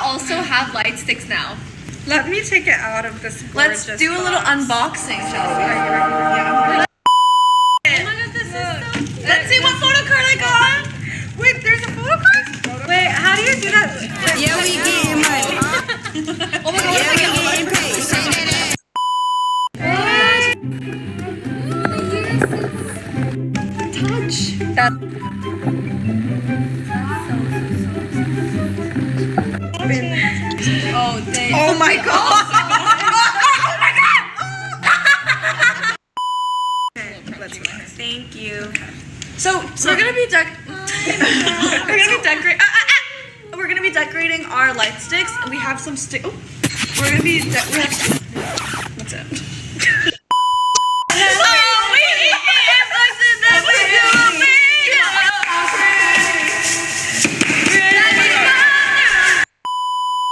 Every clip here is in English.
also have light sticks now. Let me take it out of this gorgeous Let's do a little box. unboxing, shall we? Yeah. Oh my god, this is so... Let's see what photo card I got. Wait, there's a photo card? Wait, how do you do that? Yeah, we getting money. Oh my god, Yeah, we getting paid. Say that. touch. Oh, they... Oh my god! Let's go. Thank you. So we're gonna be we're gonna be decorating our light sticks, and we have some stick. Oh, we're gonna be. What's it?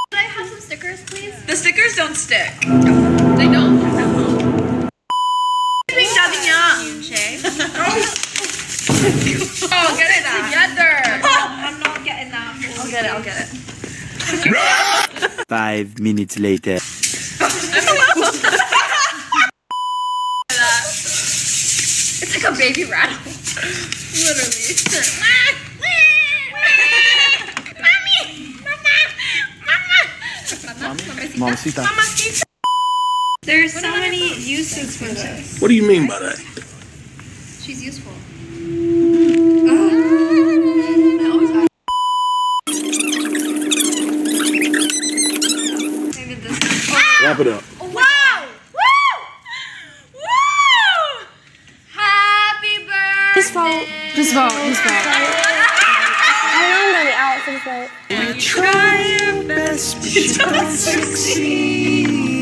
Could I have some stickers, please? The stickers don't stick. They don't. Oh, get it together. I'm not getting that. I'll get it. 5 minutes later. It's like a baby rattle. Literally. Mamacita. There's so many uses for this. What do you mean by that? She's useful. Wrap it up. Wow! Woo! Woo! Happy birthday! Just vote. Just vote. Just vote. I'm gonna be out, so just vote. Try your best, but you don't succeed.